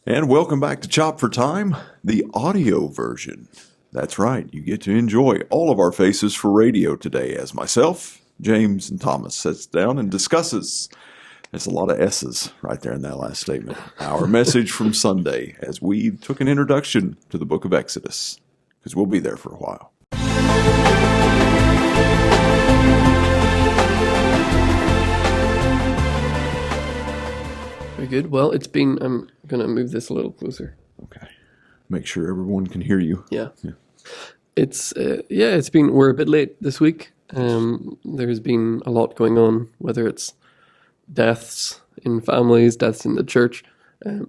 And welcome back to Chop for Time, the audio version. That's right, you get to enjoy all of our faces for radio today as myself, James, and Thomas sits down and discusses. There's a lot of S's right there in that last statement. Our message from Sunday as we took an introduction to the book of Exodus, because we'll be there for a while. Very good. Well, I'm going to move this a little closer. Okay. Make sure everyone can hear you. Yeah. We're a bit late this week. There's been a lot going on, whether it's deaths in families, deaths in the church,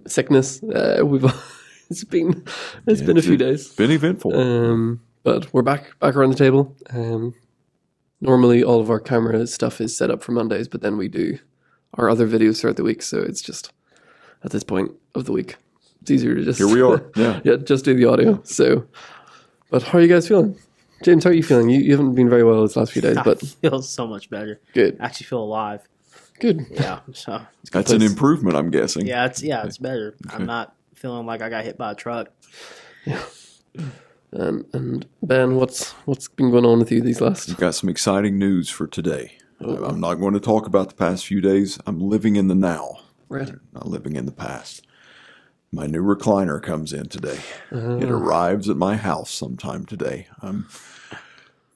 sickness. It's been a few days. Been eventful. But we're back around the table. Normally all of our camera stuff is set up for Mondays, but then we do our other videos throughout the week. So it's just at this point of the week, it's easier to just here we are. Yeah, just do the audio. So, but how are you guys feeling? James, how are you feeling? You haven't been very well these last few days, but I feel so much better. Good. I actually feel alive. Good. Yeah. So that's an improvement, I'm guessing. Yeah, it's better. Okay. I'm not feeling like I got hit by a truck. Yeah. And Ben, what's been going on with you these last? We've got some exciting news for today. I'm not going to talk about the past few days. I'm living in the now. Right. Not living in the past. My new recliner comes in today. It arrives at my house sometime today. I'm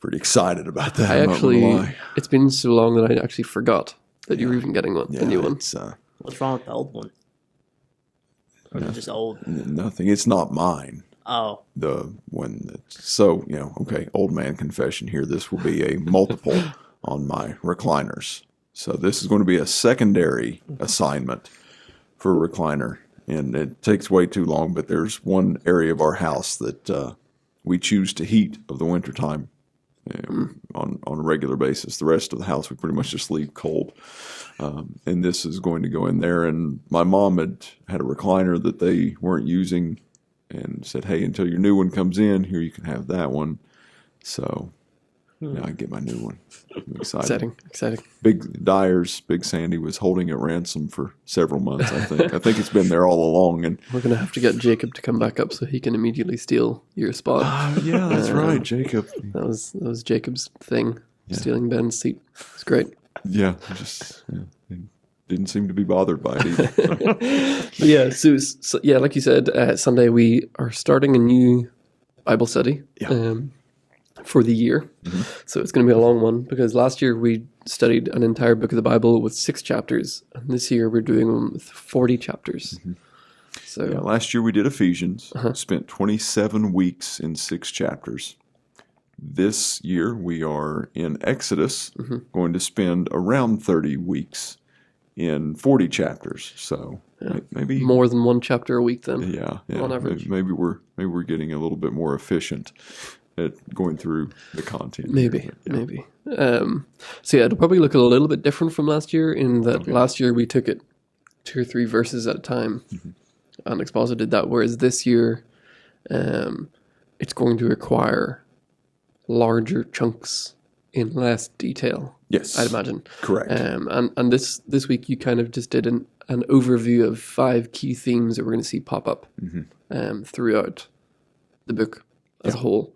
pretty excited about that. It's been so long that I actually forgot that you were even getting a new one. What's wrong with the old one? Or is it just old? Nothing. It's not mine. Oh. Old man confession here. This will be a multiple on my recliners. So this is going to be a secondary assignment for a recliner. And it takes way too long, but there's one area of our house that we choose to heat of the wintertime on a regular basis. The rest of the house we pretty much just leave cold. And this is going to go in there. And my mom had a recliner that they weren't using and said, hey, until your new one comes in, here you can have that one. So now I get my new one. I'm excited. Exciting. Big Sandy was holding it ransom for several months, I think. I think it's been there all along. And we're going to have to get Jacob to come back up so he can immediately steal your spot. Yeah, that's right, Jacob. That was Jacob's thing, stealing Ben's seat. It's great. Yeah, didn't seem to be bothered by it either. So like you said, Sunday we are starting a new Bible study. Yeah. For the year. Mm-hmm. So it's going to be a long one because last year we studied an entire book of the Bible with 6 chapters, and this year we're doing them with 40 chapters. Mm-hmm. So last year we did Ephesians, spent 27 weeks in 6 chapters. This year we are in Exodus, going to spend around 30 weeks in 40 chapters. So maybe more than one chapter a week then. Yeah. On average. Maybe we're getting a little bit more efficient at going through the content. Maybe. It'll probably look a little bit different from last year in that last year we took it 2 or 3 verses at a time and exposited that, whereas this year it's going to require larger chunks in less detail. Yes, I'd imagine. Correct. And this week you kind of just did an overview of 5 key themes that we're going to see pop up throughout the book as a whole,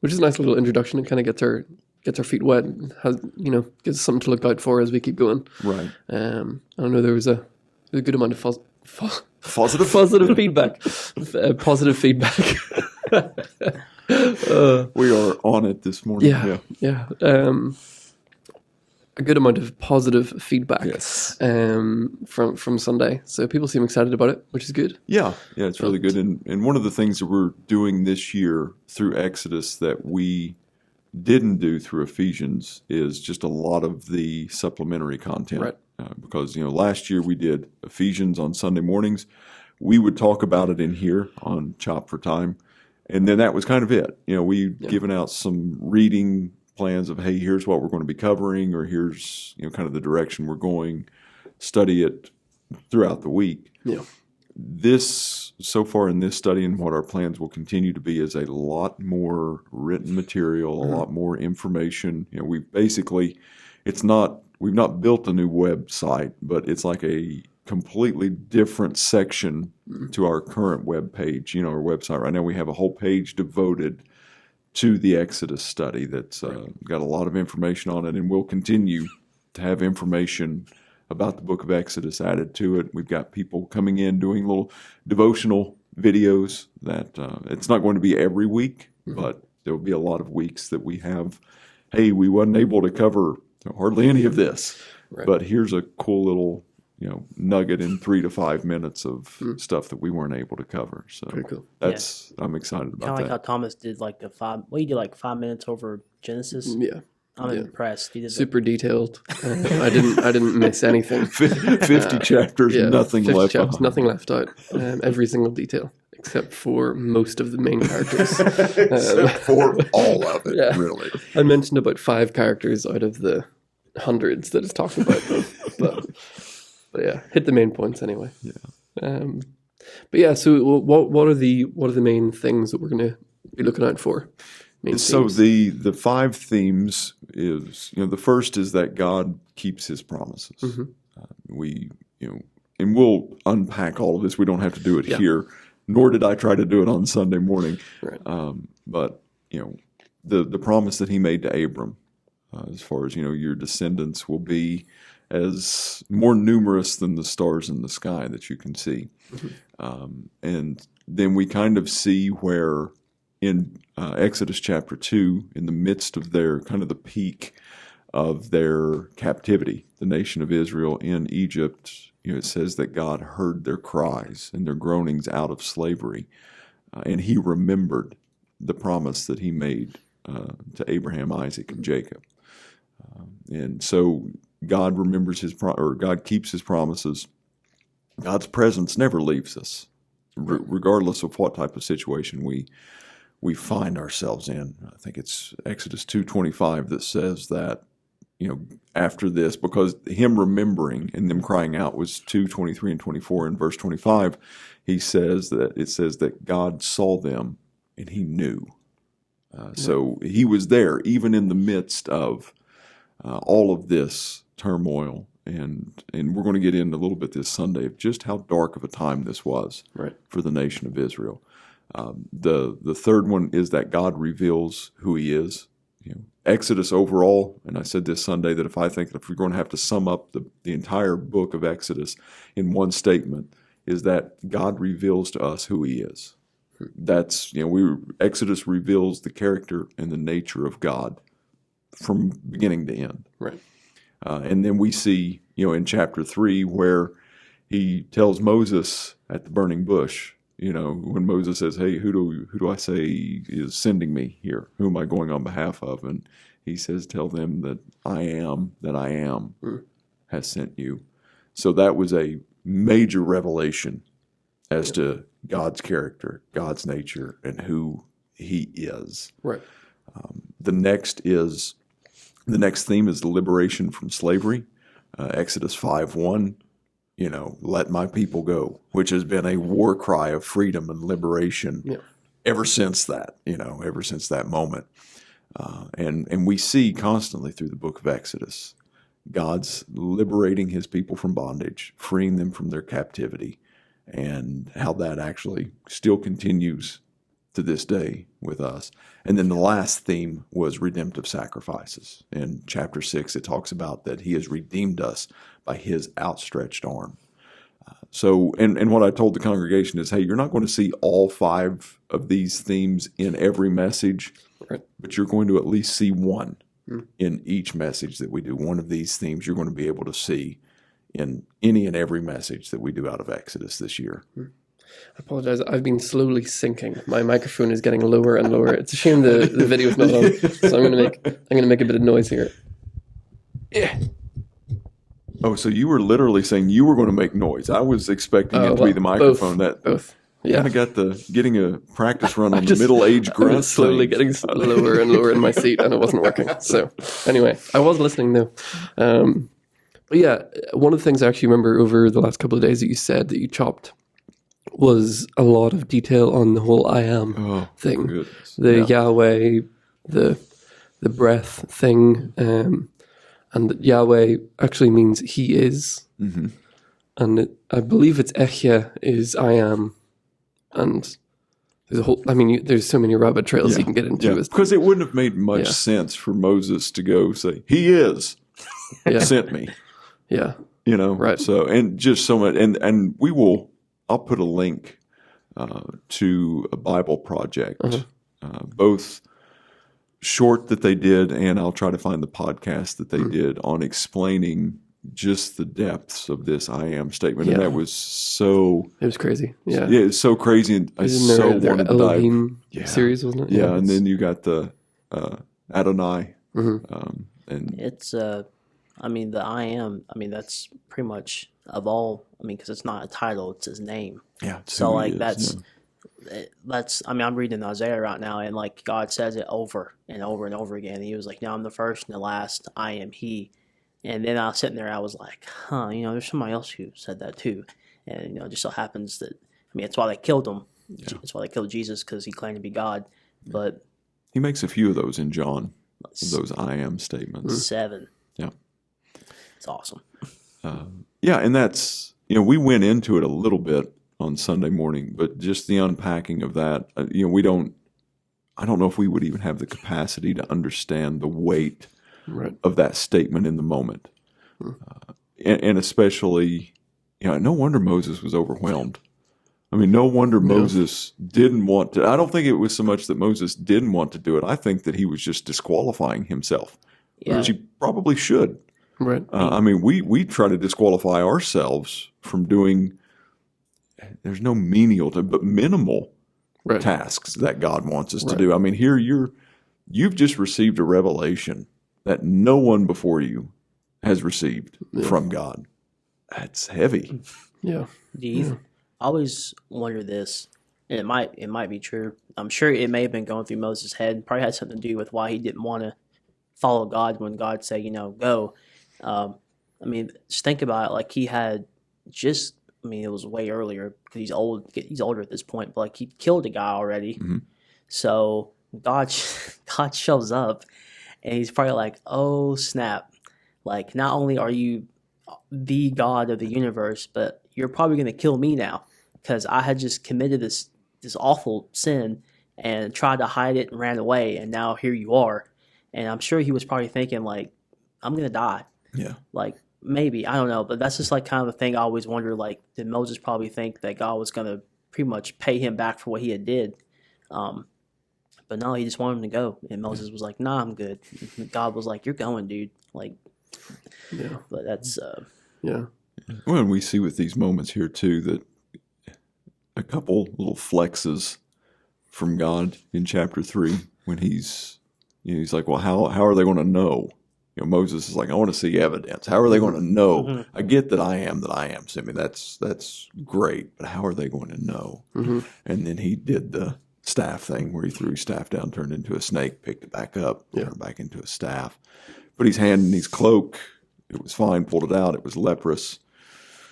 which is a nice little introduction. It kind of gets our feet wet, and gives us something to look out for as we keep going. Right. I know there was a good amount of positive feedback. Positive feedback. We are on it this morning. Yeah. A good amount of positive feedback from Sunday. So people seem excited about it, which is good. Yeah, it's really good. And one of the things that we're doing this year through Exodus that we didn't do through Ephesians is just a lot of the supplementary content. Right. Because, last year we did Ephesians on Sunday mornings. We would talk about it in here on Chop for Time. And then that was kind of it. We've given out some reading plans of, hey, here's what we're going to be covering, or here's, kind of the direction we're going. Study it throughout the week. Yeah. This, so far in this study and what our plans will continue to be, is a lot more written material, a lot more information. We've not built a new website, but it's like a completely different section to our current web page. You know, our website right now, we have a whole page devoted to the Exodus study that's got a lot of information on it, and we'll continue to have information about the book of Exodus added to it. We've got people coming in doing little devotional videos that it's not going to be every week, but there will be a lot of weeks that we have, hey, we wasn't able to cover hardly any of this, but here's a cool little nugget in 3 to 5 minutes of stuff that we weren't able to cover. So Pretty cool. that's I'm excited about Kind of like that. how Thomas did like the 5. Well, you did like 5 minutes over Genesis. Yeah. I'm impressed. He did Super detailed. I didn't miss anything. 50 chapters, nothing 50 left chapters, behind. nothing left out. Every single detail, except for most of the main characters. Except for all of it, Yeah. really. I mentioned about 5 characters out of the hundreds that it's talking about, but yeah, hit the main points anyway. Yeah. But yeah, so what are the main things that we're going to be looking out for? Main So themes? the 5 themes is, the first is that God keeps His promises. We, and we'll unpack all of this. We don't have to do it here, nor did I try to do it on Sunday morning. Right. But the promise that He made to Abram, as far as your descendants will be as more numerous than the stars in the sky that you can see, and then we kind of see where in Exodus chapter 2, in the midst of their kind of the peak of their captivity, the nation of Israel in Egypt, it says that God heard their cries and their groanings out of slavery, and He remembered the promise that He made to Abraham, Isaac, and Jacob. And so God remembers God keeps His promises. God's presence never leaves us, regardless of what type of situation we find ourselves in. I think it's Exodus 2:25 that says that, after this, because Him remembering and them crying out was 2:23 and 24. In verse 25, it says that God saw them and He knew. So He was there even in the midst of all of this turmoil, and we're going to get into a little bit this Sunday of just how dark of a time this was for the nation of Israel. The third one is that God reveals who He is. Exodus overall, and I said this Sunday that if we're going to have to sum up the entire book of Exodus in one statement, is that God reveals to us who He is. That's Exodus reveals the character and the nature of God from beginning to end. Right. And then we see, in chapter 3 where He tells Moses at the burning bush, when Moses says, "Hey, who do I say is sending me here? Who am I going on behalf of?" And He says, "Tell them that I am has sent you." So that was a major revelation as to God's character, God's nature, and who He is. Right. The next theme is the liberation from slavery. Exodus 5:1. Let my people go, which has been a war cry of freedom and liberation ever since that, ever since that moment. And we see constantly through the book of Exodus, God's liberating His people from bondage, freeing them from their captivity, and how that actually still continues to this day with us. And then the last theme was redemptive sacrifices. In chapter 6, it talks about that He has redeemed us by His outstretched arm. So what I told the congregation is, hey, you're not going to see all 5 of these themes in every message, but you're going to at least see one in each message that we do. One of these themes you're going to be able to see in any and every message that we do out of Exodus this year. I apologize. I've been slowly sinking. My microphone is getting lower and lower. It's a shame the video's not on. So I'm gonna make a bit of noise here. Yeah. Oh, so you were literally saying you were going to make noise. I was expecting it to be the microphone. Both. Yeah. Kind of getting a practice run on the middle-aged grunt. I was slowly getting lower and lower in my seat, and it wasn't working. So anyway, I was listening though. But yeah, one of the things I actually remember over the last couple of days that you said that you chopped was a lot of detail on the whole "I am" thing, Yahweh, the breath thing, and that Yahweh actually means He is, and I believe it's Echya is I am, and there's a whole. I mean, there's so many rabbit trails you can get into. Yeah. Because it wouldn't have made much sense for Moses to go say, "He is sent me." Yeah. Right. So, and just so much, and I'll put a link to a Bible project, both short that they did, and I'll try to find the podcast that they did on explaining just the depths of this I am statement. And that was it was crazy. Yeah. Yeah, it's so crazy. And I so wanted to Elohim series, wasn't it? Yeah. And then you got the Adonai. And it's, I mean, the I am, I mean, that's pretty much of all, I mean, because it's not a title, it's his name. Yeah. So, like, that's, I mean, I'm reading Isaiah right now, and, like, God says it over and over and over again. He was like, no, I'm the first and the last, I am he. And then I was sitting there, I was like, there's somebody else who said that too. And, it just so happens that, I mean, that's why they killed him. Yeah. That's why they killed Jesus, because he claimed to be God. But he makes a few of those in John, those I am statements. 7. Yeah. It's awesome. Yeah, and that's, we went into it a little bit on Sunday morning, but just the unpacking of that, I don't know if we would even have the capacity to understand the weight of that statement in the moment. And especially, no wonder Moses was overwhelmed. I mean, no wonder Moses didn't want to. I don't think it was so much that Moses didn't want to do it. I think that he was just disqualifying himself, which he probably should. Right. I mean, we try to disqualify ourselves from doing, there's no menial, but minimal tasks that God wants us to do. I mean, here you've just received a revelation that no one before you has received from God. That's heavy. Yeah. I always wonder this, and it might be true. I'm sure it may have been going through Moses' head. Probably had something to do with why he didn't want to follow God when God said, go. I mean, just think about it. Like, he had just, I mean, it was way earlier because he's old. He's older at this point, but like, he killed a guy already. Mm-hmm. So God shows up, and he's probably like, "Oh snap! Like, not only are you the God of the universe, but you're probably going to kill me now because I had just committed this awful sin and tried to hide it and ran away, and now here you are." And I'm sure he was probably thinking, like, "I'm going to die." Yeah. Like, maybe, I don't know, but that's just like kind of the thing I always wonder. Like, did Moses probably think that God was going to pretty much pay him back for what he had did? But no, he just wanted him to go. And Moses was like, "Nah, I'm good." God was like, "You're going, dude." Like, but that's, Well, and we see with these moments here too that a couple little flexes from God in chapter 3 when he's like, well, how are they going to know? Moses is like, I want to see evidence. How are they going to know? Mm-hmm. I get that I am sent me. That's great, but how are they going to know? Mm-hmm. And then he did the staff thing where he threw his staff down, turned into a snake, picked it back up, turned back into a staff. Put his hand in his cloak. It was fine. Pulled it out. It was leprous.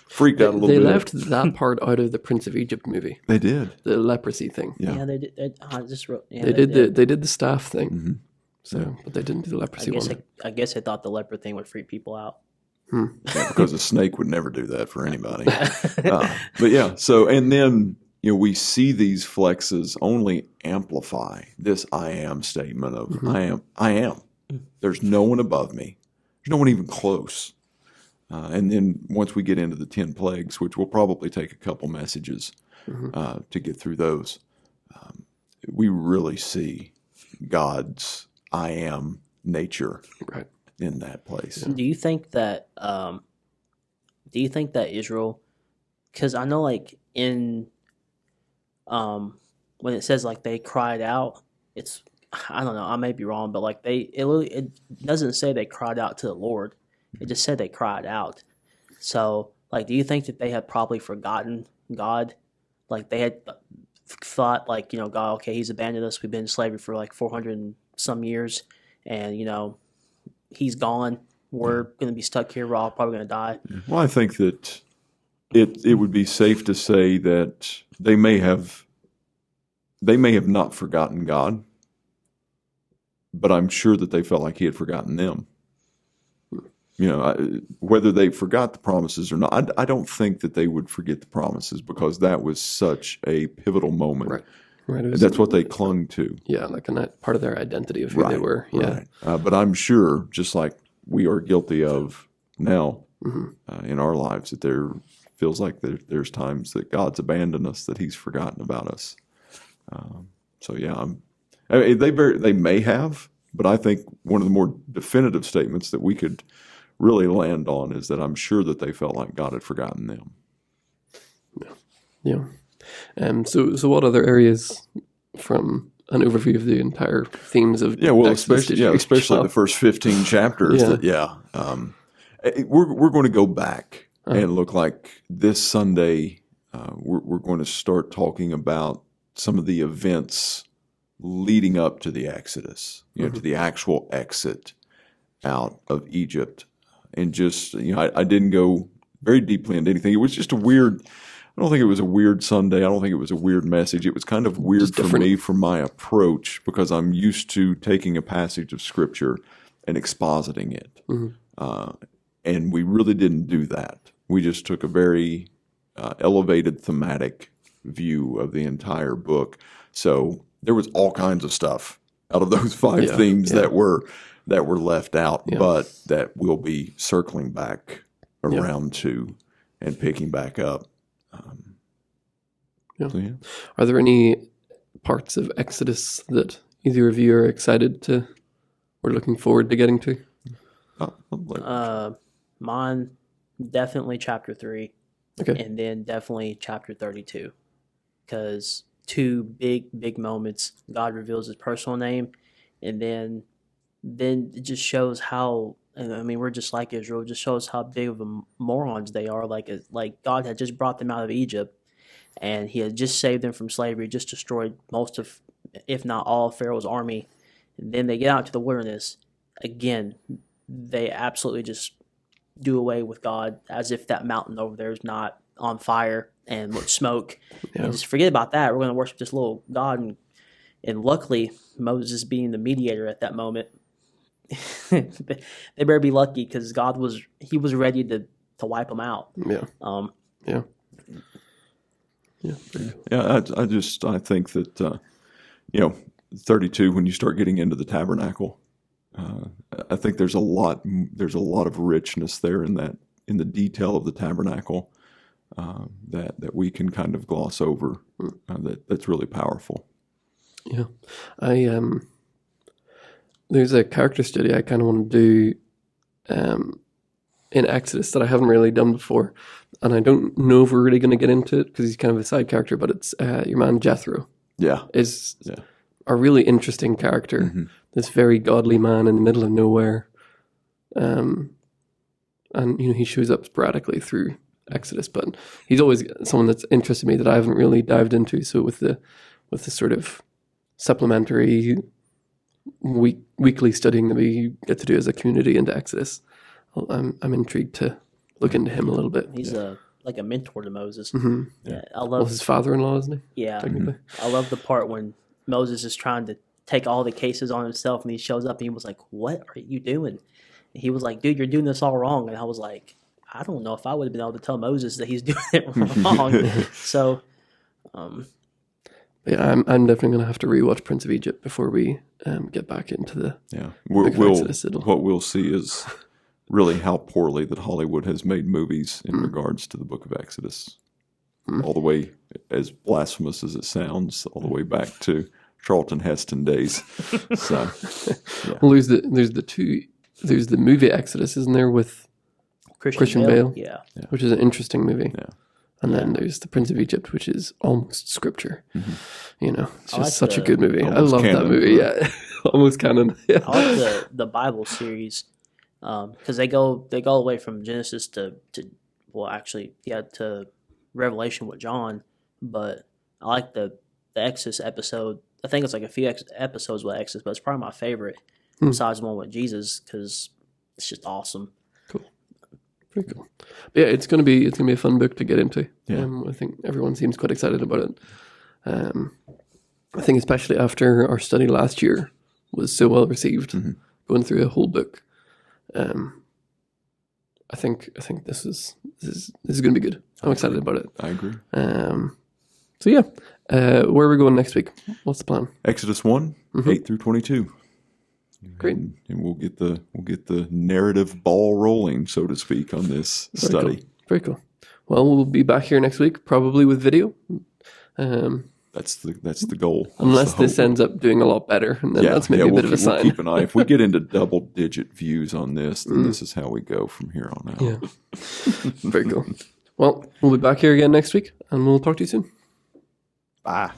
Freaked out a little bit. They left that part out of the Prince of Egypt movie. They did. The leprosy thing. Yeah, they did. I just wrote. Yeah, they did the staff thing. Mm-hmm. So, but they didn't do the leprosy one. I guess they thought the leper thing would freak people out. Yeah, because a snake would never do that for anybody. But yeah, so, and then, we see these flexes only amplify this I am statement of I am. There's no one above me. There's no one even close. And then once we get into the 10 plagues, which will probably take a couple messages to get through those, we really see God's I am nature in that place. Do you think that Israel, because I know like in when it says like they cried out, it's, I don't know, I may be wrong, but like it doesn't say they cried out to the Lord. It just said they cried out. So like, do you think that they had probably forgotten God? Like they had thought like, God, okay, he's abandoned us. We've been in slavery for like 400 and some years, and he's gone. We're going to be stuck here. We're all probably going to die. Well, I think that it would be safe to say that they may have not forgotten God, but I'm sure that they felt like he had forgotten them. whether they forgot the promises or not, I don't think that they would forget the promises because that was such a pivotal moment. Right. Right. That's what they clung to. Yeah, like part of their identity of who they were. Yeah. Right. But I'm sure, just like we are guilty of now in our lives, that there feels like there's times that God's abandoned us, that He's forgotten about us. So yeah, they may have, but I think one of the more definitive statements that we could really land on is that I'm sure that they felt like God had forgotten them. Yeah. So what other areas from an overview of the entire themes of Exodus especially the first 15 chapters. We're going to go back and look like this Sunday. We're going to start talking about some of the events leading up to the Exodus, to the actual exit out of Egypt, and just I didn't go very deeply into anything. It was just a weird. I don't think it was a weird Sunday. I don't think it was a weird message. It was kind of weird for me for my approach because I'm used to taking a passage of Scripture and expositing it. And we really didn't do that. We just took a very elevated thematic view of the entire book. So there was all kinds of stuff out of those five themes that were left out, but that we'll be circling back around to and picking back up. Are there any parts of Exodus that either of you are excited to or looking forward to getting to? Mine, definitely chapter 3. Okay. And then definitely chapter 32. Because two big moments. God reveals His personal name, and then it just shows how. I mean, we're just like Israel. It just shows how big of a morons they are. Like God had just brought them out of Egypt, and He had just saved them from slavery, just destroyed most of, if not all, of Pharaoh's army. And then they get out to the wilderness. Again, they absolutely just do away with God as if that mountain over there is not on fire and with smoke. And just forget about that. We're going to worship this little God. And luckily, Moses being the mediator at that moment, they better be lucky because God was ready to wipe them out. Yeah. I think that 32, when you start getting into the tabernacle, I think there's a lot of richness there in the detail of the tabernacle that we can kind of gloss over. That's really powerful. Yeah, there's a character study I kind of want to do in Exodus that I haven't really done before, and I don't know if we're really going to get into it because he's kind of a side character. But it's your man Jethro. Is a really interesting character. This very godly man in the middle of nowhere, and he shows up sporadically through Exodus, but he's always someone that's interested me that I haven't really dived into. So with the sort of supplementary weekly studying that we get to do as a community into Exodus, I'm intrigued to look into him a little bit. He's like a mentor to Moses. Yeah, I love his father-in-law, isn't he? Yeah, I love the part when Moses is trying to take all the cases on himself, and he shows up and he was like, "What are you doing?" And he was like, "Dude, you're doing this all wrong." And I was like, I don't know if I would have been able to tell Moses that he's doing it wrong. So, yeah, I'm definitely going to have to rewatch Prince of Egypt before we get back into the what we'll see is really how poorly that Hollywood has made movies in regards to the Book of Exodus, all the way, as blasphemous as it sounds, all the way back to Charlton Heston days. So, well, there's the movie Exodus, isn't there, with Christian Bale? Yeah, which is an interesting movie. Yeah. And then there's The Prince of Egypt, which is almost Scripture. It's just such a good movie. I love that movie. Yeah, almost canon. Yeah. I like the Bible series because they go all the way from Genesis to Revelation with John. But I like the Exodus episode. I think it's like a few episodes with Exodus, but it's probably my favorite besides the one with Jesus because it's just awesome. Pretty cool. But yeah, it's gonna be a fun book to get into. I think everyone seems quite excited about it. I think especially after our study last year was so well received, going through a whole book. I think this is going to be good. I'm excited about it. I agree. So yeah, where are we going next week? What's the plan? Exodus 1, 8 through 22. Great. And we'll get the narrative ball rolling, so to speak, on this study. Cool. Very cool. Well, we'll be back here next week, probably with video. That's the goal. Unless this ends up doing a lot better, and then that's maybe a bit of a sign. We'll keep an eye. If we get into double-digit views on this, then this is how we go from here on out. Yeah. Very cool. Well, we'll be back here again next week, and we'll talk to you soon. Bye.